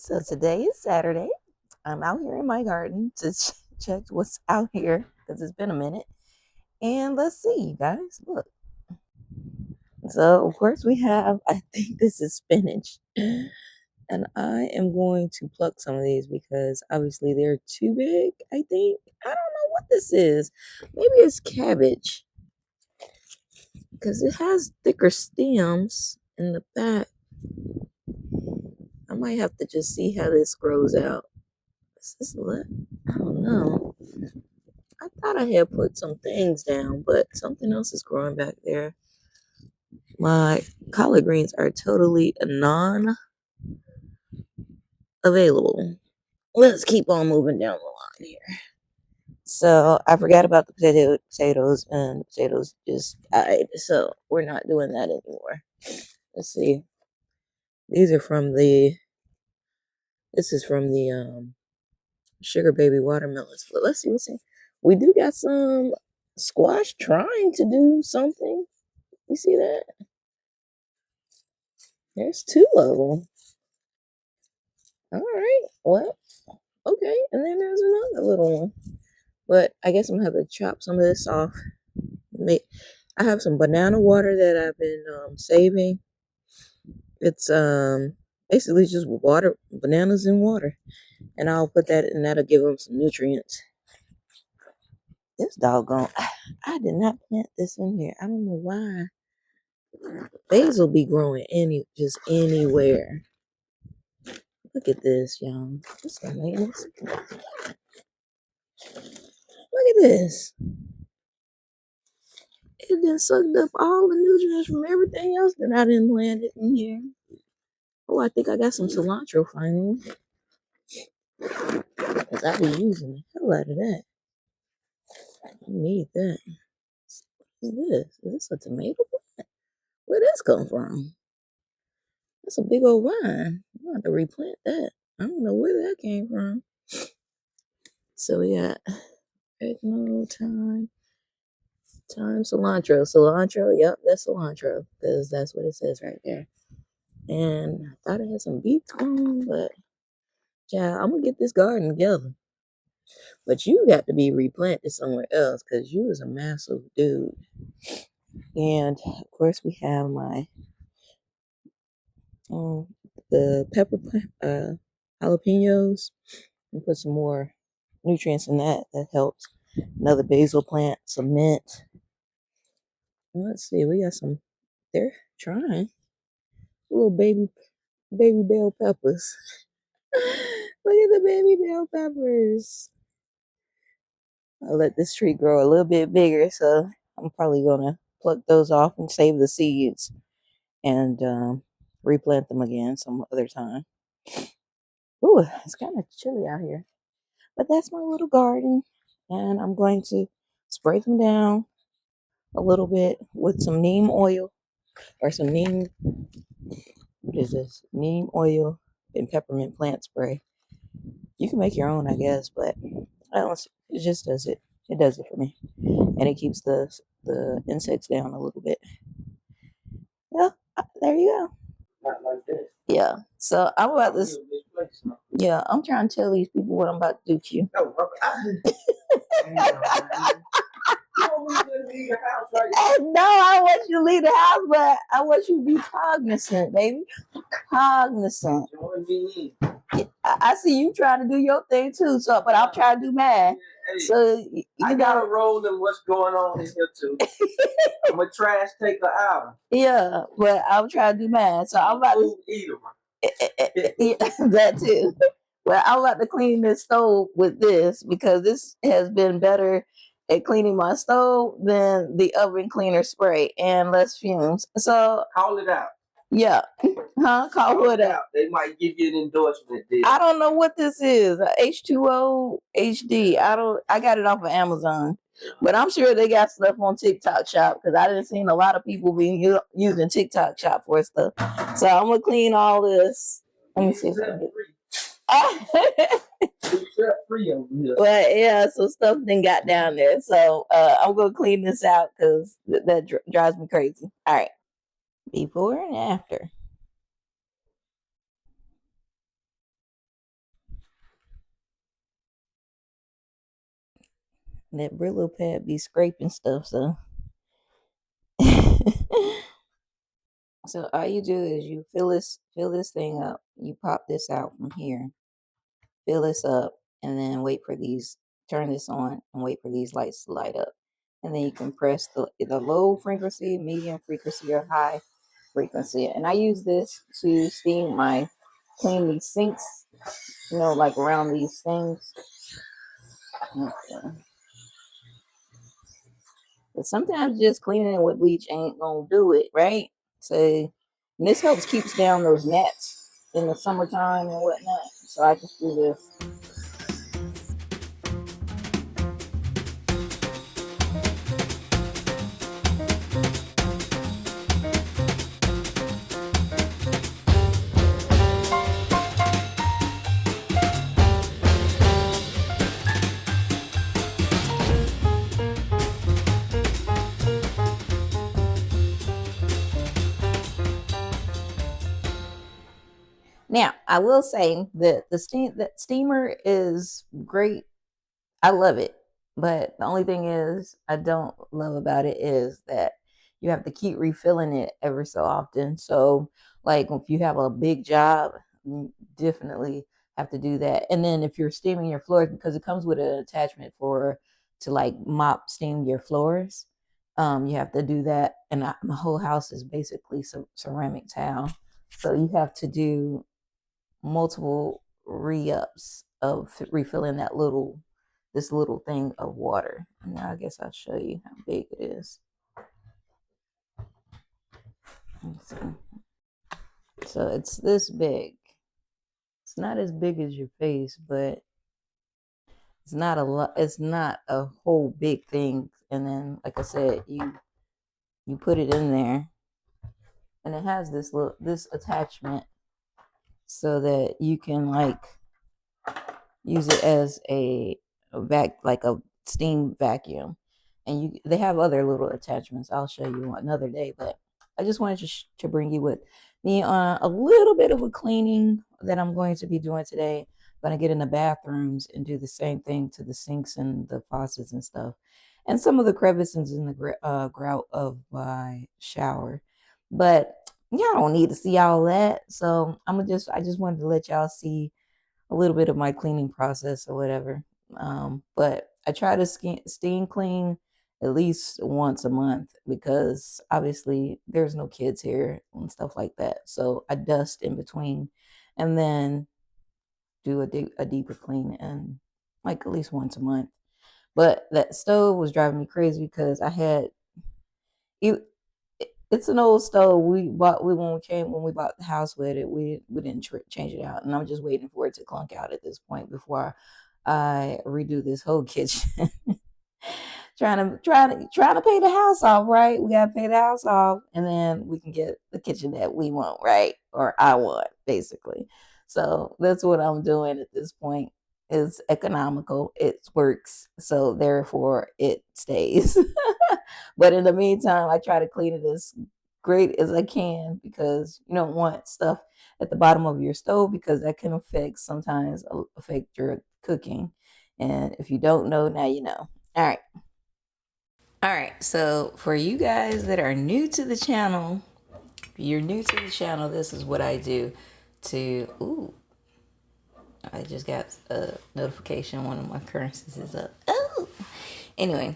So today is Saturday. I'm out here in my garden to check what's out here because it's been a minute. And let's see, you guys. Look. So of course we have. I think this is spinach, and I am going to pluck some of these because obviously they're too big. I think I don't know what this is. Maybe it's cabbage because it has thicker stems in the back. I might have to just see how this grows out. Is this what? I don't know. I thought I had put some things down, but something else is growing back there. My collard greens are totally non-available. Let's keep on moving down the line here. So I forgot about the potatoes, and the potatoes just died. So we're not doing that anymore. Let's see. These are from the. This is from the sugar baby watermelons. But let's see what's in. We do got some squash trying to do something. You see that? There's two of them. All right. Well, okay. And then there's another little one. But I guess I'm gonna have to chop some of this off. I have some banana water that I've been saving. It's basically just water, bananas in water, and I'll put that, and that'll give them some nutrients. This doggone, I did not plant this in here. I don't know why. Basil be growing just anywhere. Look at this, y'all. This is amazing. Look at this. It done sucked up all the nutrients from everything else that I didn't plant it in here. Oh, I think I got some cilantro finally. Because I be using the hell out of that. I need that. What is this? Is this a tomato plant? Where'd this come from? That's a big old vine. I'm going to have to replant that. I don't know where that came from. So we got oregano, thyme, cilantro. Cilantro, yep, that's cilantro. Because that's what it says right there. And I thought it had some beets growing, but yeah, I'm going to get this garden together. But you got to be replanted somewhere else because you was a massive dude. And of course, we have my the pepper jalapenos, and put some more nutrients in that. That helps. Another basil plant, some mint. And let's see, we got some. They're trying little baby bell peppers. Look at the baby bell peppers. I'll let this tree grow a little bit bigger, so I'm probably gonna pluck those off and save the seeds and replant them again some other time. Ooh, it's kind of chilly out here, but that's my little garden, and I'm going to spray them down a little bit with some neem oil or some neem. What is this? Neem oil and peppermint plant spray. You can make your own, I guess, but I don't. It just does it. It does it for me, and it keeps the insects down a little bit. Yeah, there you go. Not like that. Yeah. So I'm about to. Yeah, I'm trying to tell these people what I'm about to do to you. No, no, I want you to leave the house, but I want you to be cognizant, baby. Cognizant. I see you trying to do your thing too, so but I'm trying to do mine. Hey, so I got a role in what's going on in here too. I'm a trash taker out. Yeah, but I'm trying to do mine. So I'm about to yeah, that too. Well, I'm about to clean this stove with this because this has been better at cleaning my stove than the oven cleaner spray and less fumes. So call it out. Yeah. Huh? Call it out. They might give you an endorsement deal. I don't know what this is. H2O HD. I got it off of Amazon. But I'm sure they got stuff on TikTok Shop because I didn't see a lot of people being using TikTok Shop for stuff. So I'm gonna clean all this. Let me see if I can get. But yeah, so stuff then got down there. So I'm gonna clean this out because that drives me crazy. All right, before and after. that Brillo pad be scraping stuff, so so all you do is you fill this thing up. You pop this out from here, fill this up, and then wait for these. Turn this on and wait for these lights to light up, and then you can press the low frequency, medium frequency, or high frequency. And I use this to clean these sinks. You know, like around these things. Okay. But sometimes just cleaning it with bleach ain't gonna do it, right? So, and this keeps down those gnats in the summertime and whatnot. So I just do this. Now, I will say that that steamer is great. I love it. But the only thing is I don't love about it is that you have to keep refilling it every so often. So like if you have a big job, you definitely have to do that. And then if you're steaming your floors, because it comes with an attachment for to like steam your floors, you have to do that. And my whole house is basically ceramic tile. So you have to do multiple re-ups of refilling this little thing of water. Now I guess I'll show you how big it is. So it's this big. It's not as big as your face, but it's not a lot. It's not a whole big thing. And then, like I said, you put it in there, and it has this attachment so that you can like use it as a like a steam vacuum. And they have other little attachments. I'll show you another day, but I just wanted to bring you with me on a little bit of a cleaning that I'm going to be doing today. I'm going to get in the bathrooms and do the same thing to the sinks and the faucets and stuff, and some of the crevices in the grout of my shower. But y'all don't need to see all that, so I just wanted to let y'all see a little bit of my cleaning process or whatever. But I try to steam clean at least once a month because obviously there's no kids here and stuff like that. So I dust in between and then do a deeper clean and like at least once a month. But that stove was driving me crazy because I had it. It's an old stove when we bought the house with it. We didn't change it out, and I'm just waiting for it to clunk out at this point before I redo this whole kitchen. trying to pay the house off, right? We gotta pay the house off, and then we can get the kitchen that we want, right? Or I want, basically. So that's what I'm doing at this point. It's economical, it works, so therefore it stays. But in the meantime, I try to clean it as great as I can because you don't want stuff at the bottom of your stove because that can sometimes affect your cooking. And if you don't know, now you know. All right. All right, so for you guys that are new to the channel, if you're new to the channel, this is what I do ooh, I just got a notification one of my currencies is up. Oh, anyway,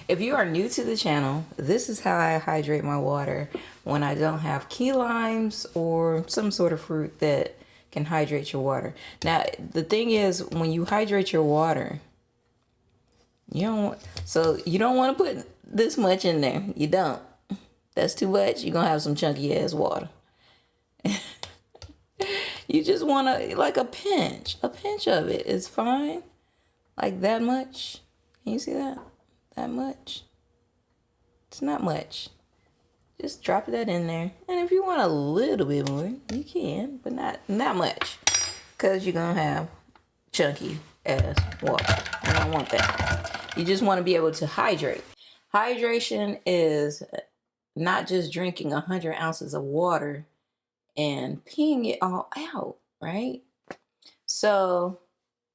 if you are new to the channel, this is how I hydrate my water when I don't have key limes or some sort of fruit that can hydrate your water. Now, the thing is, when you hydrate your water, you don't want to put this much in there. You don't. That's too much. You're gonna have some chunky ass water. You just want to like a pinch. A pinch of it is fine. Like that much. Can you see that? That much. It's not much. Just drop that in there. And if you want a little bit more, you can, but not much. Cause you're gonna have chunky ass water. You don't want that. You just want to be able to hydrate. Hydration is not just drinking 100 ounces of water and peeing it all out, right? So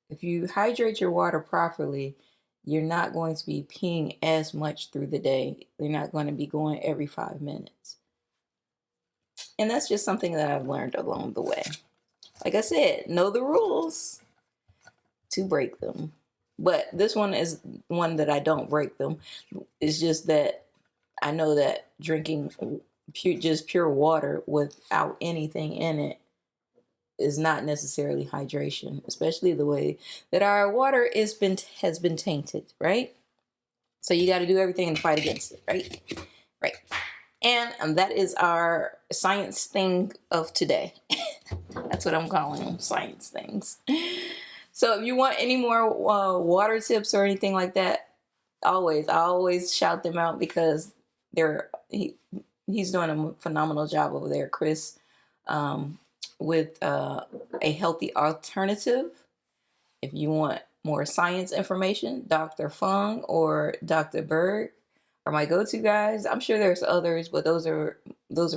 if you hydrate your water properly, you're not going to be peeing as much through the day. You're not going to be going every 5 minutes. And that's just something that I've learned along the way. Like I said, know the rules to break them. But this one is one that I don't break them. It's just that I know that drinking just pure water without anything in it is not necessarily hydration, especially the way that our water has been tainted, right? So you got to do everything to fight against it, right? Right. And that is our science thing of today. That's what I'm calling them, science things. So if you want any more water tips or anything like that, I always shout them out because he's doing a phenomenal job over there, Chris, with a healthy alternative. If you want more science information, Dr. Fung or Dr. Berg are my go-to guys. I'm sure there's others, but those are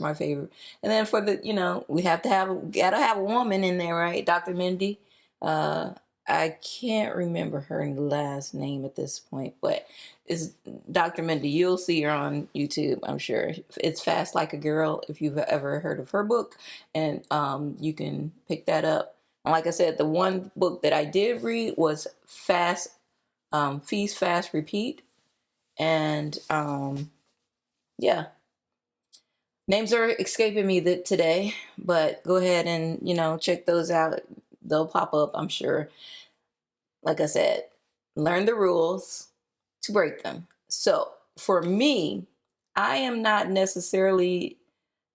my favorite. And then for the, we gotta have a woman in there, right? Dr. Mindy. I can't remember her last name at this point, but it's Dr. Mindy. You'll see her on YouTube, I'm sure. It's Fast Like a Girl, if you've ever heard of her book, and you can pick that up. And like I said, the one book that I did read was Feast, Fast, Repeat. And yeah, names are escaping me today, but go ahead and check those out. They'll pop up, I'm sure. Like I said, learn the rules to break them. So for me, I am not necessarily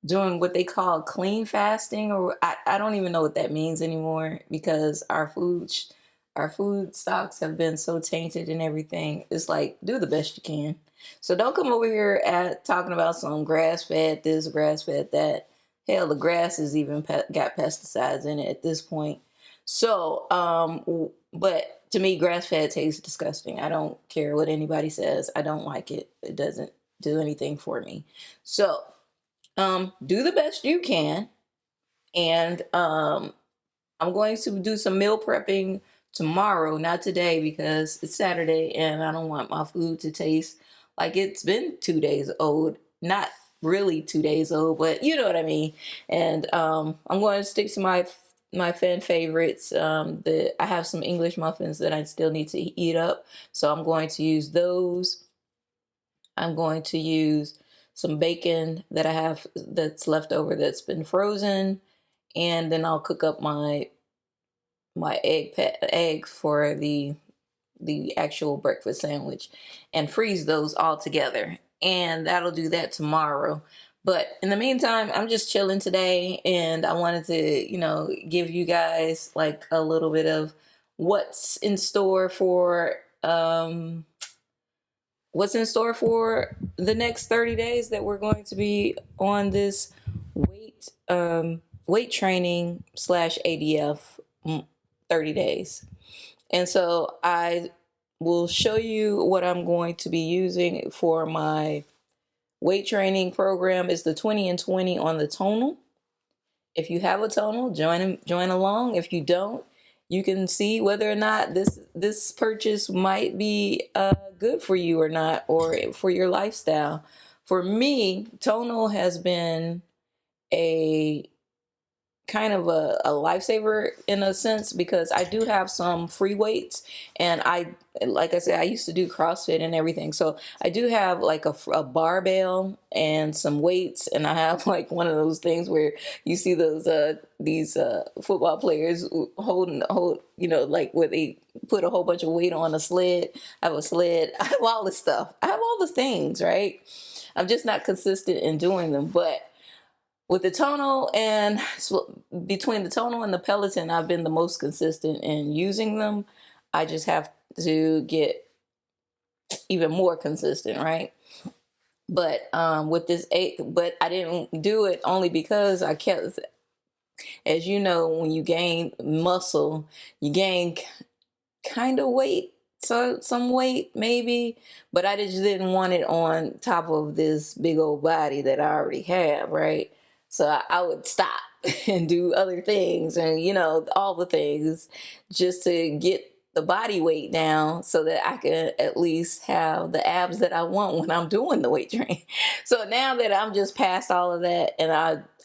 doing what they call clean fasting, or I don't even know what that means anymore, because our food stocks have been so tainted and everything. It's like, do the best you can. So don't come over here talking about some grass fed this, grass fed that. Hell, the grass has even got pesticides in it at this point. So, but to me, grass fed tastes disgusting. I don't care what anybody says. I don't like it. It doesn't do anything for me. So, do the best you can. And I'm going to do some meal prepping tomorrow, not today, because it's Saturday and I don't want my food to taste like it's been 2 days old. Not really 2 days old, but you know what I mean. And I'm going to stick to my fan favorites. I have some English muffins that I still need to eat up, so I'm going to use those. I'm going to use some bacon that I have that's left over that's been frozen, and then I'll cook up my eggs for the actual breakfast sandwich and freeze those all together, and that'll do that tomorrow. But in the meantime, I'm just chilling today, and I wanted to give you guys like a little bit of what's in store for the next 30 days that we're going to be on this weight training / ADF 30 days. And so I will show you what I'm going to be using for my weight training program. Is the 20 and 20 on the tonal. If you have a tonal, join along. If you don't, you can see whether or not this purchase might be good for you or not, or for your lifestyle. For me, tonal has been a kind of a lifesaver in a sense, because I do have some free weights, and like I said, I used to do CrossFit and everything, so I do have like a barbell and some weights, and I have like one of those things where you see these football players hold like where they put a whole bunch of weight on a sled. I have a sled. I have all this stuff. I have all the things, right? I'm just not consistent in doing them. But with the tonal, and between the tonal and the Peloton, I've been the most consistent in using them. I just have to get even more consistent, right? But with this but I didn't do it only because I kept, as you know, when you gain muscle, you gain kind of weight, so some weight maybe, but I just didn't want it on top of this big old body that I already have, right? So I would stop and do other things, and all the things, just to get the body weight down so that I can at least have the abs that I want when I'm doing the weight training. So now that I'm just past all of that, and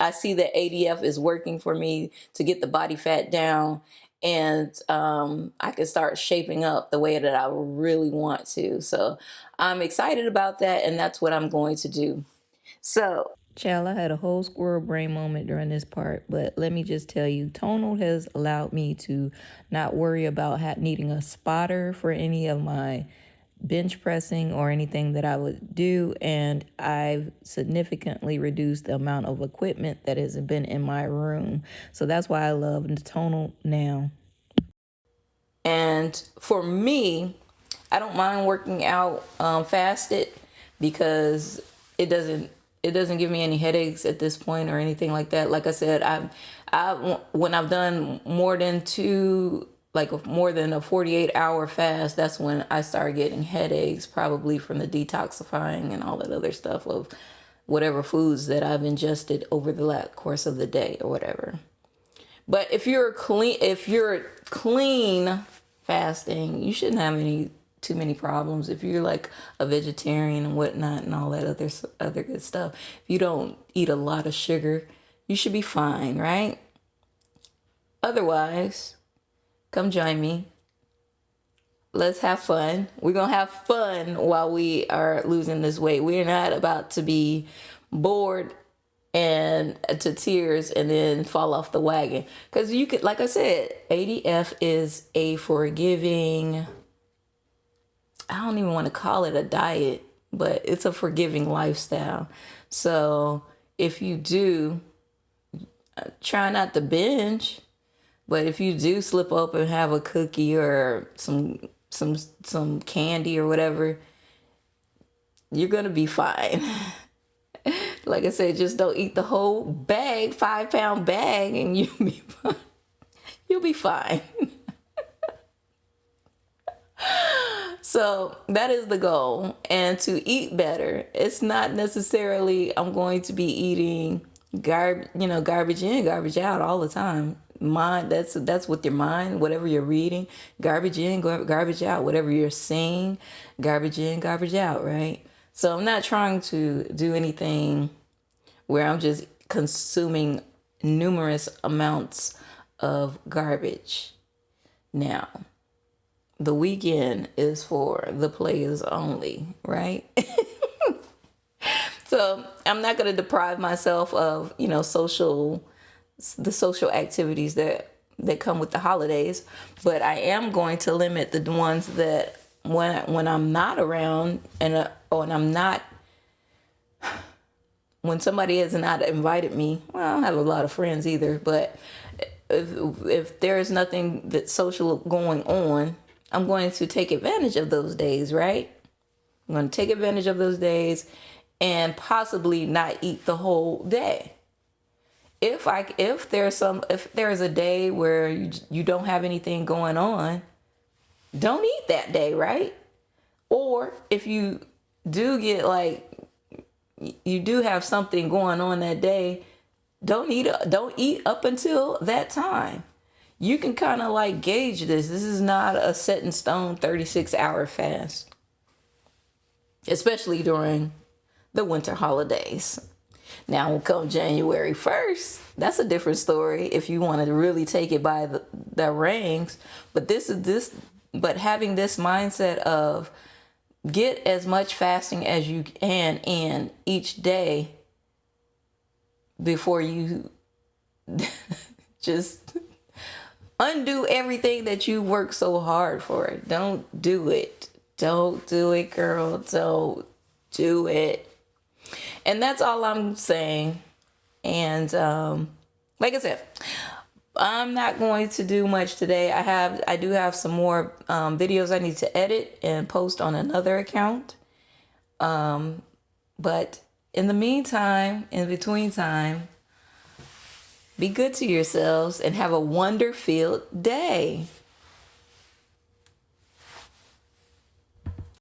I see that ADF is working for me to get the body fat down, and I can start shaping up the way that I really want to. So I'm excited about that, and that's what I'm going to do. So Child, I had a whole squirrel brain moment during this part, but let me just tell you, tonal has allowed me to not worry about needing a spotter for any of my bench pressing or anything that I would do, and I've significantly reduced the amount of equipment that has been in my room. So that's why I love the tonal now. And for me, I don't mind working out fasted because it doesn't it doesn't give me any headaches at this point or anything like that. Like I said, when I've done more than more than a 48-hour fast, that's when I start getting headaches, probably from the detoxifying and all that other stuff of whatever foods that I've ingested over the course of the day or whatever. But if you're clean fasting, you shouldn't have too many problems. If you're like a vegetarian and whatnot and all that other good stuff, if you don't eat a lot of sugar, you should be fine, right? Otherwise, come join me. Let's have fun. We're gonna have fun while we are losing this weight. We're not about to be bored and to tears and then fall off the wagon, because you could, like I said, ADF is a forgiving, I don't even want to call it a diet, but it's a forgiving lifestyle. So if you do, try not to binge, but if you do slip up and have a cookie or some candy or whatever, you're gonna be fine. Like I said, just don't eat the whole bag, 5-pound bag, and you'll be fine. You'll be fine. So that is the goal. And to eat better, it's not necessarily I'm going to be eating garbage in, garbage out all the time. That's with your mind, whatever you're reading, garbage in, garbage out, whatever you're seeing, garbage in, garbage out, right? So I'm not trying to do anything where I'm just consuming numerous amounts of garbage. Now, the weekend is for the players only, right? So I'm not going to deprive myself of, the social activities that come with the holidays, but I am going to limit the ones that when I'm not around when somebody has not invited me. Well, I don't have a lot of friends either, but if there is nothing that social going on, I'm going to take advantage of those days, right? I'm going to take advantage of those days and possibly not eat the whole day. If there's a day where you don't have anything going on, don't eat that day, right? Or if you do get you do have something going on that day, don't eat up until that time. You can kind of gauge this. This is not a set in stone 36-hour fast, especially during the winter holidays. Now, come January 1st, that's a different story if you want to really take it by the reins. But but having this mindset of get as much fasting as you can in each day before you just undo everything that you work so hard for. Don't do it. Don't do it, girl. Don't do it. And that's all I'm saying. And like I said, I'm not going to do much today. I do have some more videos I need to edit and post on another account. But in the meantime, in between time, be good to yourselves and have a wonder-filled day.